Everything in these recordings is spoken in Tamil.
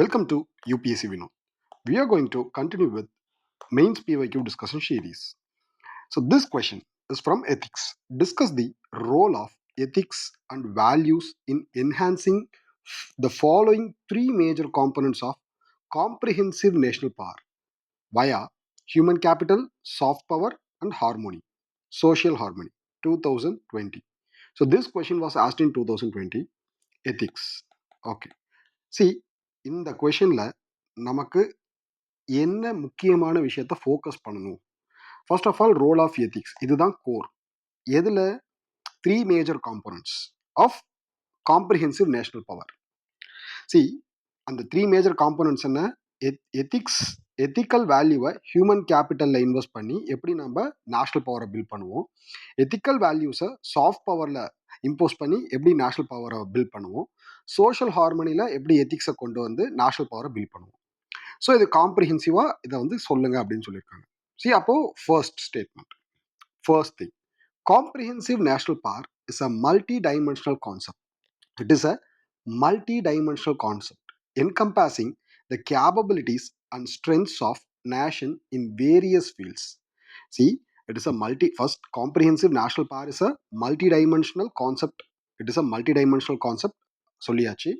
Welcome to UPSC Vinod. We are going to continue with mains PYQ discussion series. So this question is from ethics. Discuss the role of ethics and values in enhancing the following three major components of comprehensive national power via human capital, soft power, and harmony, social harmony. 2020. So this question was asked in 2020. Ethics. Okay. See, இந்த கொஷனில் நமக்கு என்ன முக்கியமான விஷயத்த ஃபோக்கஸ் பண்ணணும்? First of all role of ethics, இதுதான் கோர். எதில்? Three major components of comprehensive national power. சி, அந்த த்ரீ மேஜர் காம்போனன்ட்ஸ் என்ன? எத்திக்ஸ், எத்திக்கல் வேல்யூவை ஹியூமன் கேபிட்டலில் இன்வெஸ்ட் பண்ணி எப்படி நம்ம நேஷனல் பவரை பில்ட் பண்ணுவோம், எத்திக்கல் வேல்யூஸை சாஃப்ட் பவரில் இம்போஸ் பண்ணி எப்படி நேஷனல் பவரை பில்ட் பண்ணுவோம், சோஷியல் ஹார்மனியில் எப்படி எத்திக்ஸை கொண்டு வந்து நேஷனல் பவரை பில்ட் பண்ணுவோம். ஸோ இது காம்ப்ரிஹென்சிவாக இதை வந்து சொல்லுங்க அப்படின்னு சொல்லியிருக்காங்க. சி, அப்போ first statement, first thing, comprehensive national power is a multi dimensional concept. It is a multi-dimensional concept encompassing the capabilities and strengths of nation in various fields. See, it is a first comprehensive national power is a multi-dimensional concept. It is a multi-dimensional concept. சொல்லியாச்சு.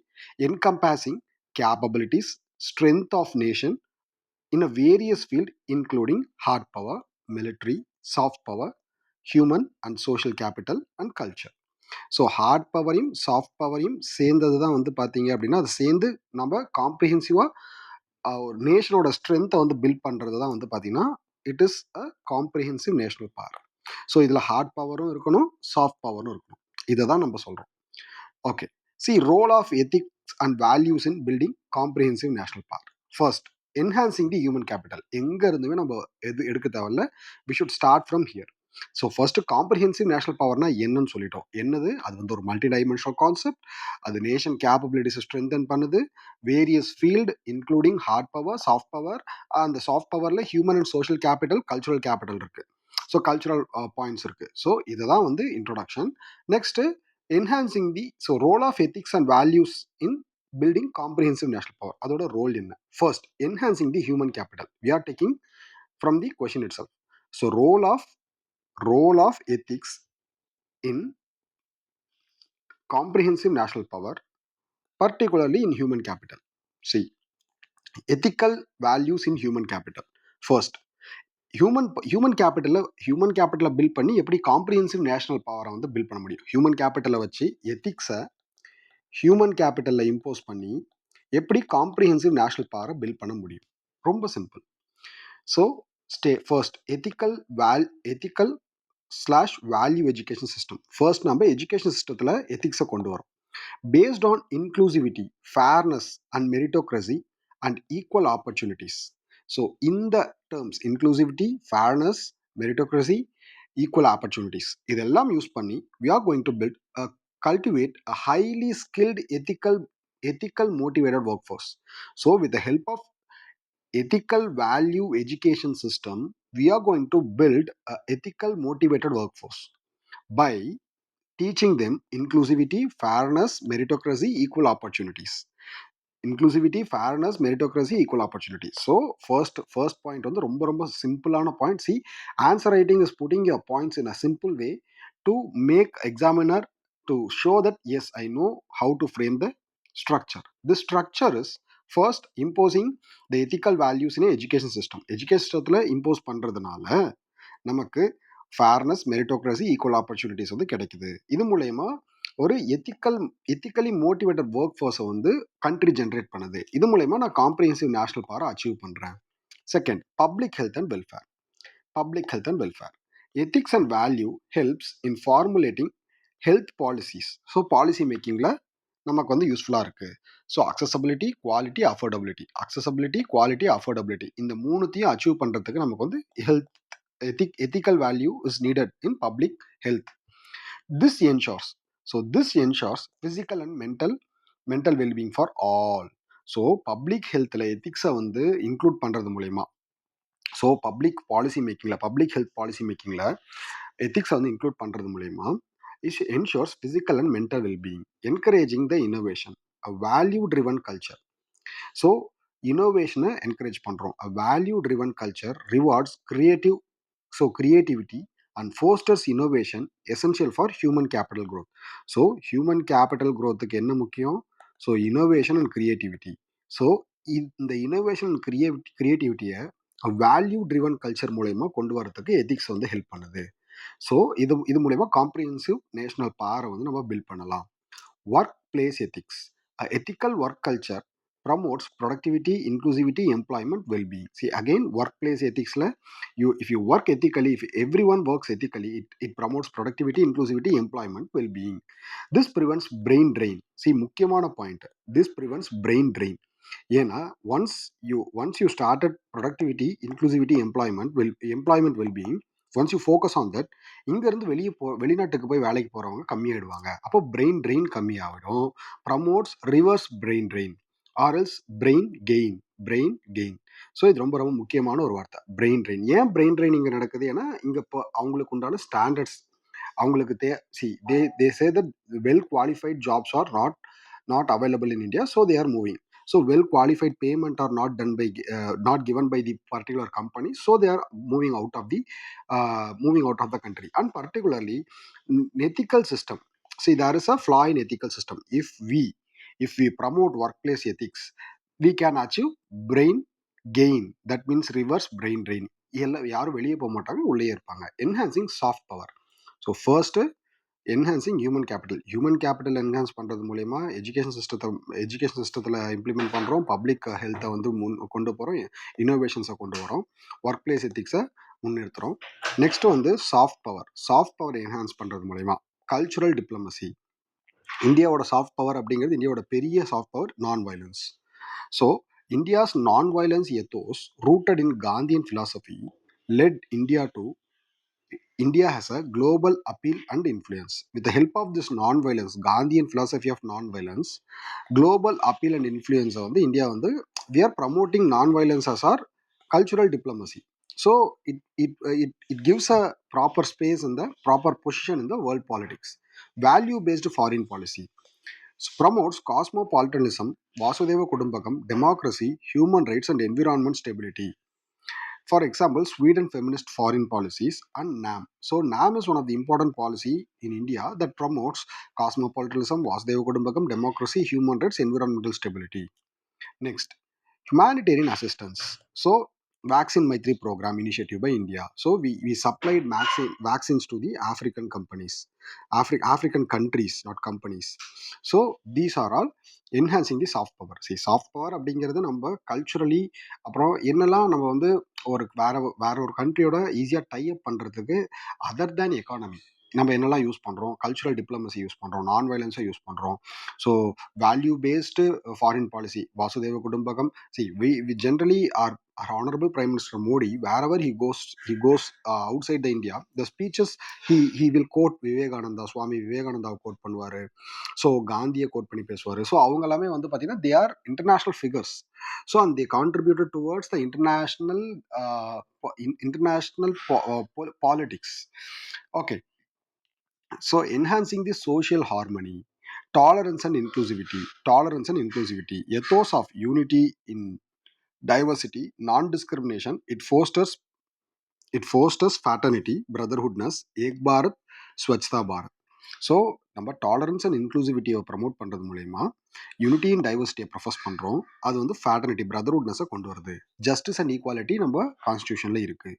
Encompassing capabilities, strength of nation in a various field including hard power, military, soft power, human and social capital and culture. So hard பவரையும் சாஃப்ட் பவரையும் சேர்ந்தது தான் வந்து பார்த்தீங்க அப்படின்னா, அது சேர்ந்து நம்ம காம்ப்ரிஹென்சிவாக ஒரு நேஷனோட ஸ்ட்ரென்த்தை வந்து பில்ட் பண்ணுறது தான் வந்து பார்த்தீங்கன்னா it is a comprehensive national power. So இதில் ஹார்ட் பவரும் இருக்கணும், சாஃப்ட் பவரும் இருக்கணும். இதை தான் நம்ம சொல்கிறோம். Okay, C, role of ethics and values in building comprehensive national power. First, enhancing the human capital. எங்கே இருந்துமே நம்ம எடுக்க தேவையில்ல, we should start from here. So first comprehensive national பவர்னா என்னன்னு சொல்லிட்டோம். என்னது? அது வந்து ஒரு மல்டி டைமென்ஷனல் கான்செப்ட். அது நேஷன் கேப்பபிலிட்டிஸை ஸ்ட்ரென்தன் பண்ணுது. Various field including hard power, soft power. அந்த சாஃப்ட் பவரில் human and social capital, cultural capital இருக்கு. ஸோ கல்ச்சுரல் பாயிண்ட்ஸ் இருக்கு. ஸோ இதுதான் வந்து introduction. Next, enhancing the role of ethics and values in building comprehensive national power. அதோட ரோல் என்ன? First, enhancing the human capital. We are taking from the question itself. So role of ethics in comprehensive national power, particularly in human capital. See, ethical values in human capital. First, human capital build பண்ணி எப்படி காம்ப்ரிஹென்சிவ் நேஷனல் பவரை வந்து பில்ட் பண்ண முடியும்? ஹியூமன் கேபிட்டலை வச்சு எத்திக்ஸை ஹியூமன் கேபிட்டலில் இம்போஸ் பண்ணி எப்படி காம்ப்ரிஹென்சிவ் நேஷனல் பவரை பில்ட் பண்ண முடியும்? ரொம்ப simple. So first ethical /value education system. First நம்ம எஜுகேஷன் சிஸ்டத்தில் எத்திக்ஸை கொண்டு வரோம். Based on inclusivity, fairness and meritocracy and equal opportunities. So இந்த terms inclusivity, fairness, meritocracy, equal opportunities இதெல்லாம் யூஸ் பண்ணி we are going to cultivate a highly skilled ethical motivated workforce. So with the help of ethical value education system, we are going to build a ethical motivated workforce by teaching them inclusivity, fairness, meritocracy, equal opportunities. Inclusivity, fairness, meritocracy, equal opportunity. So first point வந்து ரொம்ப சிம்பிளான point. See, answer writing is putting your points in a simple way to make examiner to show that yes, I know how to frame the structure. This structure is first imposing the ethical values in education system. Education systemத்தில் impose பண்றதுனால நமக்கு ஃபேர்னஸ், மெரிட்டோக்ரஸி, ஈக்குவல் ஆப்பர்ச்சுனிட்டிஸ் வந்து கிடைக்குது. இது மூலயமா ஒரு எத்திக்கலி மோட்டிவேட்டட் ஒர்க் ஃபோர்ஸை வந்து கண்ட்ரி ஜென்ரேட் பண்ணுது. இது மூலயமா நான் காம்ப்ரிஹென்சிவ் நேஷனல் பவரை அச்சீவ் பண்ணுறேன். Second, public health and welfare. Ethics and value helps in formulating health policies. So policy மேக்கிங்கில் நமக்கு வந்து யூஸ்ஃபுல்லாக இருக்குது. ஸோ அக்சசபிலிட்டி, குவாலிட்டி, அஃபோர்டபிலிட்டி இந்த மூணுத்தையும் அச்சீவ் பண்ணுறதுக்கு நமக்கு வந்து ethical value is needed in public health. This ensures physical and mental well-being for all. So public healthல ethics-ஐ வந்து இன்க்ளூட் பண்ணுறது மூலயமா, ஸோ பப்ளிக் ஹெல்த் பாலிசி மேக்கிங்கில் எத்திக்ஸை வந்து இன்க்ளூட் பண்ணுறது மூலயமா it ensures physical and mental well-being, encouraging the innovation, a value-driven culture. So இனோவேஷனை என்கரேஜ் பண்ணுறோம். A value driven culture rewards creativity and fosters innovation essential for human capital growth. So human capital growthக்கு என்ன முக்கியம்? So innovation and creativity. So இந்த இனோவேஷன் அண்ட் கிரியேட்டிவிட்டியை வேல்யூ ட்ரிவன் கல்ச்சர் மூலயமா கொண்டு வரதுக்கு எதிக்ஸ் வந்து ஹெல்ப் பண்ணுது. ஸோ இது மூலயமா காம்ப்ரிஹென்சிவ் நேஷனல் பவரை வந்து நம்ம பில்ட் பண்ணலாம். Workplace ethics. A ethical work culture promotes productivity, inclusivity, employment, well-being. See, again, workplace ethics, if you work ethically, if everyone works ethically, it promotes productivity, inclusivity, employment, well-being. This prevents brain drain. See, முக்கியமான point. This prevents brain drain. ஏன்னா once you started productivity, inclusivity, employment well-being, once you focus on that, இங்க இருந்து வெளிநாட்டுக்கு போய் வேலைக்கு போறவங்க கம்மியாயிடுவாங்க. அப்போ பிரெயின் ட்ரெயின் கம்மியாகிடும். ப்ரமோட்ஸ் ரிவர்ஸ் பிரெயின் ட்ரெயின் ஆர்எல்ஸ் பிரெயின் கெயின். ஸோ இது ரொம்ப ரொம்ப முக்கியமான ஒரு வார்த்தை, பிரெயின் ட்ரெயின். ஏன் பிரெயின் ட்ரெயின் இங்கே நடக்குது? ஏன்னா இங்கே இப்போ அவங்களுக்கு உண்டான ஸ்டாண்டர்ட்ஸ் அவங்களுக்கு they say that well qualified jobs are not available in India, so they are moving. So well qualified payment are not given by the particular company, so they are moving out of the country. And particularly ethical system, see, there is a flaw in ethical system. If we promote workplace ethics, we can achieve brain gain, that means reverse brain drain. யாரும் வெளியே போக மாட்டாங்க, உள்ளே இருப்பாங்க. Enhancing soft power. So first enhancing human capital enhance பண்ணுறது மூலயமா எஜுகேஷன் சிஸ்டத்தில் இம்ப்ளிமெண்ட் பண்ணுறோம். பப்ளிக் ஹெல்த்தை வந்து கொண்டு போகிறோம். இனோவேஷன்ஸை கொண்டு வரோம். ஒர்க் பிளேஸ் எத்திக்ஸை முன்னிறுத்துகிறோம். நெக்ஸ்ட் வந்து சாஃப்ட் பவர் என்ஹான்ஸ் பண்ணுறது மூலயமா கல்ச்சுரல் டிப்ளமசி. இந்தியாவோட சாஃப்ட் பவர் அப்படிங்கிறது, இந்தியாவோட பெரிய soft power non violence. So India's non violence ethos rooted in Gandhian philosophy led India has a global appeal and influence. With the help of this non-violence, Gandhian philosophy of non-violence, global appeal and influence வந்து இந்தியா வந்து we are promoting non-violence as our cultural diplomacy. So it gives a proper space in the proper position in the world politics. Value-based foreign policy promotes cosmopolitanism, Vasudeva Kudumbakam, democracy, human rights, and environment stability. For example, Sweden feminist foreign policies and NAM. So NAM is one of the important policy in India that promotes cosmopolitanism, Vasudeva Kudumbakam, democracy, human rights, environmental stability. Next, humanitarian assistance. So vaccine Maitri program initiative by India. So we supplied vaccines to the African companies, African countries, not companies. So these are all enhancing the soft power. See, soft power அப்படிங்கிறது நம்ம கல்ச்சுரலி அப்புறம் என்னெல்லாம் நம்ம வந்து ஒரு வேற ஒரு கண்ட்ரியோட ஈஸியாக டைப் பண்ணுறதுக்கு அதர் தேன் எக்கானமி நம்ம என்னெல்லாம் யூஸ் பண்ணுறோம்? கல்ச்சுரல் டிப்ளமசி யூஸ் பண்ணுறோம், நான் வயலன்ஸை யூஸ் பண்ணுறோம். So value based foreign policy, வாசுதேவ குடும்பகம். See, we generally our honorable Prime Minister Modi, wherever he goes outside the India, the speeches he will quote Vivekananda, Swami விவேகானந்தாவை கோட் பண்ணுவார். ஸோ காந்தியை கோட் பண்ணி பேசுவார். ஸோ அவங்க எல்லாமே வந்து பார்த்தீங்கன்னா they are international figures. So and they contributed towards the international politics. Okay. So enhancing the social harmony, tolerance and inclusivity, ethos of unity in diversity, non-discrimination. It fosters fraternity, brotherhoodness, ek bharat, swachhta bharat. So நம்ம டாலரன்ஸ் அண்ட் இன்க்ளூசிவிட்டியை ப்ரமோட் பண்ணுறது மூலயமா யூனிட்டி அண்ட் டைவர்சிட்டியை ப்ரொஃபஸ் பண்ணுறோம். அது வந்து ஃபேட்டர்னிட்டி, பிரதர்ஹுட்னஸை கொண்டு வருது. ஜஸ்டிஸ் அண்ட் ஈக்குவாலிட்டி நம்ம கான்ஸ்டியூஷனில் இருக்குது.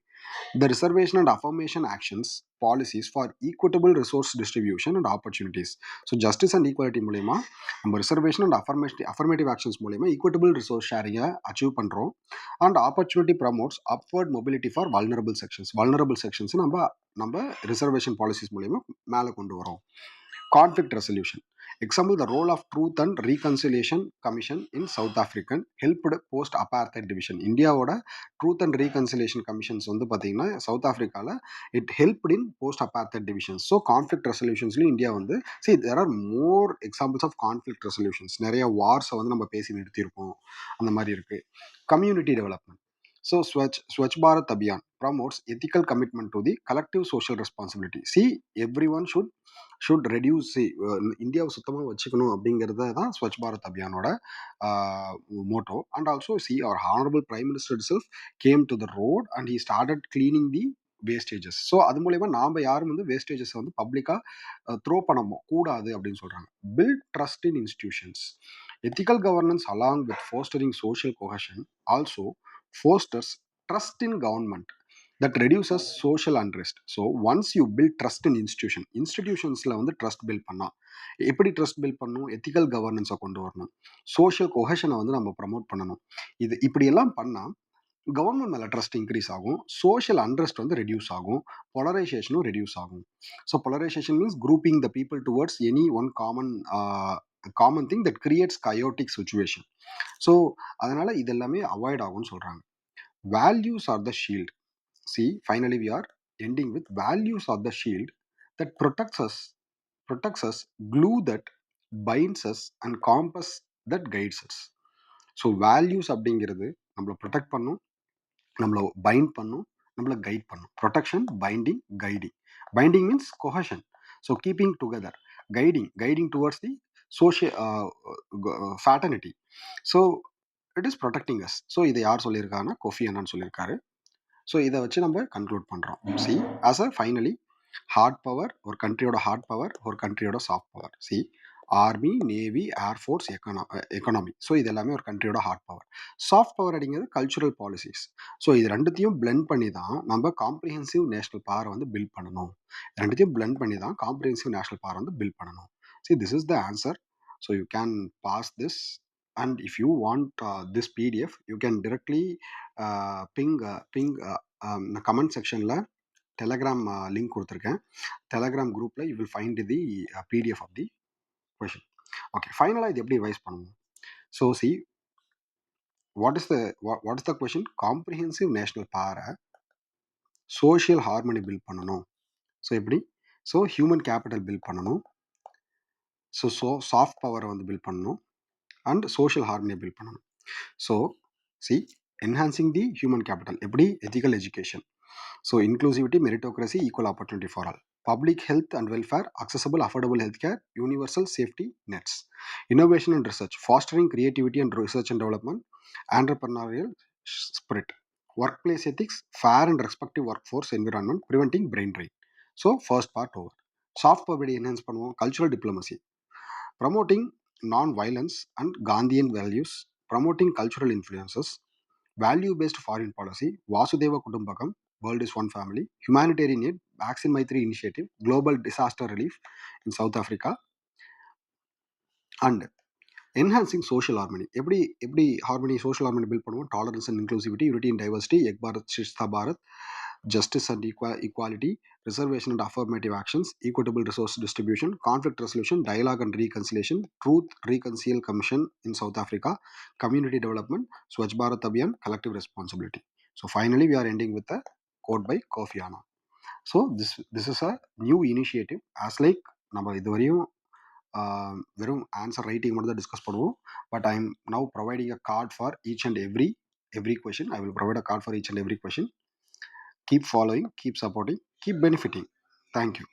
The reservation and affirmation actions, policies for equitable resource distribution and opportunities. So justice and equality மூலயமா நம்ம ரிசர்வேஷன் அண்ட் affirmative actions மூலயமா ஈக்குவட்டபிள் ரிசோர்ஸ் ஷேரிங்கை அச்சீவ் பண்ணுறோம். And opportunity promotes upward mobility for vulnerable sections நம்ம ரிசர்வேஷன் பாலிசிஸ் மூலயமா மேலே கொண்டு வரோம். Conflict resolution. Example, the role of Truth and Reconciliation Commission in South African helped post apartheid division. இந்தியாவோட ட்ரூத் அண்ட் ரீகன்சிலேஷன் கமிஷன்ஸ் வந்து பார்த்தீங்கன்னா சவுத் ஆஃப்ரிக்காவில் it helped in post apartheid divisions. So conflict ரெசல்யூஷன்ஸ்லையும் இந்தியா வந்து there are more examples of conflict resolutions. நிறைய வார்ஸை வந்து நம்ம பேசி நிறுத்தியிருக்கோம், அந்த மாதிரி இருக்குது. Community development. So Swachh Bharat Abhiyan promotes ethical commitment to the collective social responsibility. See, everyone should reduce. See, இந்தியாவை சுத்தமாக வச்சுக்கணும் அப்படிங்கிறது தான் ஸ்வச் பாரத் அபியானோட motto. And also, see, our honorable prime minister itself came to the road and he started cleaning the wastages. So அது மூலயமா நாம் யாரும் வந்து வேஸ்டேஜஸ் வந்து பப்ளிக்காக த்ரோ பண்ண கூடாது அப்படின்னு சொல்கிறாங்க. Build trust in institutions. Ethical governance along with fostering social cohesion also fosters trust in government that reduces social unrest. So once you build trust in institutionsல வந்து ட்ரஸ்ட் பில்ட் பண்ணா எப்படி ட்ரஸ்ட் பில்ட் பண்ணணும், எத்திக்கல் கவர்னன்ஸை கொண்டு வரணும், சோஷியல் கொஹஷனை வந்து நம்ம ப்ரமோட் பண்ணணும். இது இப்படியெல்லாம் பண்ணால் கவர்மெண்ட் மேலே ட்ரஸ்ட் இன்க்ரீஸ் ஆகும், சோஷியல் அன்ரெஸ்ட் வந்து ரெடியூஸ் ஆகும், பொலரைசேஷனும் ரெடியூஸ் ஆகும். So polarisation means grouping the people towards any one common thing that creates chaotic situation. So அதனால் இது எல்லாமே அவாய்ட் ஆகும்னு சொல்கிறாங்க. Values are the shield. See, finally we are ending with values are the shield that protects us, glue that binds us and compass that guides us. So values அப்படிங்கிறது நம்மளை ப்ரொடெக்ட் பண்ணும், நம்மளை பைண்ட் பண்ணும், நம்மளை கைட் பண்ணும். Protection, binding, guiding. Binding means cohesion, so keeping together. Guiding towards the social fraternity. So it is protecting us. So இதை யார் சொல்லியிருக்காங்கன்னா கோஃபி அன்னான் சொல்லியிருக்காரு. ஸோ இதை வச்சு நம்ம கன்க்ளூட் பண்ணுறோம். See as a finally hard power, ஒரு கண்ட்ரியோட ஹார்ட் பவர், ஒரு கண்ட்ரியோட soft power. See army, navy, air force, economy. So இது எல்லாமே ஒரு கண்ட்ரியோட ஹார்ட் பவர். சாஃப்ட் பவர் அப்படிங்கிறது கல்ச்சுரல் பாலிசிஸ். ஸோ இது ரெண்டுத்தையும் பிளெண்ட் பண்ணி தான் நம்ம காம்ப்ரிஹென்சிவ் நேஷனல் பவர் வந்து பில்ட் பண்ணணும். ரெண்டுத்தையும் பிளெண்ட் பண்ணி தான் காம்ப்ரிஹென்சிவ் நேஷனல் பவர் வந்து பில்ட் பண்ணணும். See this is the answer. So you can pass this. And if you want this PDF, you can directly ping the comment sectionல டெலகிராம் லிங்க் கொடுத்துருக்கேன். டெலகிராம் குரூப்பில் you will find the PDF of the question. Okay, ஃபைனலாக இது எப்படி ரிவைஸ் பண்ணணும்? So see what is the question? Comprehensive national பவரை சோஷியல் ஹார்மனி பில்ட் பண்ணணும். ஸோ எப்படி? ஸோ ஹியூமன் கேபிட்டல் பில்ட் பண்ணணும், ஸோ சாஃப்ட் பவரை வந்து பில்ட் பண்ணணும், அண்ட் சோஷியல் ஹார்மனியை பில்ட் பண்ணணும். So see enhancing the human capital எப்படி? Ethical education, so inclusivity, meritocracy, equal opportunity for all, public health and welfare, accessible affordable health care, universal safety nets, innovation and research, fostering creativity and research and development, entrepreneurial spirit, workplace ethics, fair and respective workforce environment, preventing brain drain. So first part over. Soft power enhance பண்ணுவோம். Cultural diplomacy, promoting non-violence and Gandhian values, promoting cultural influences, value-based foreign policy, Vasudeva Kutumbakam, world is one family, humanitarian aid, Vaccine Maitri initiative, global disaster relief in South Africa, and enhancing social harmony. எப்படி harmony, social harmony build பண்ணுவோம்? Tolerance and inclusivity, unity and diversity, Ek Bharat Shreshtha Bharat, justice and equality, reservation and affirmative actions, equitable resource distribution, conflict resolution, dialogue and reconciliation, truth reconcile commission in South Africa, community development, Swachh Bharat Abhiyan, collective responsibility. So finally we are ending with a quote by Kofi Annan. So this is a new initiative. As like நம்ம இதுவரையும் வெறும் ஆன்சர் ரைட்டிங் மட்டும் தான் டிஸ்கஸ் பண்ணுவோம். But I am now providing a card for each and every question. I will provide a card for each and every question. Keep following, keep supporting, keep benefiting. Thank you.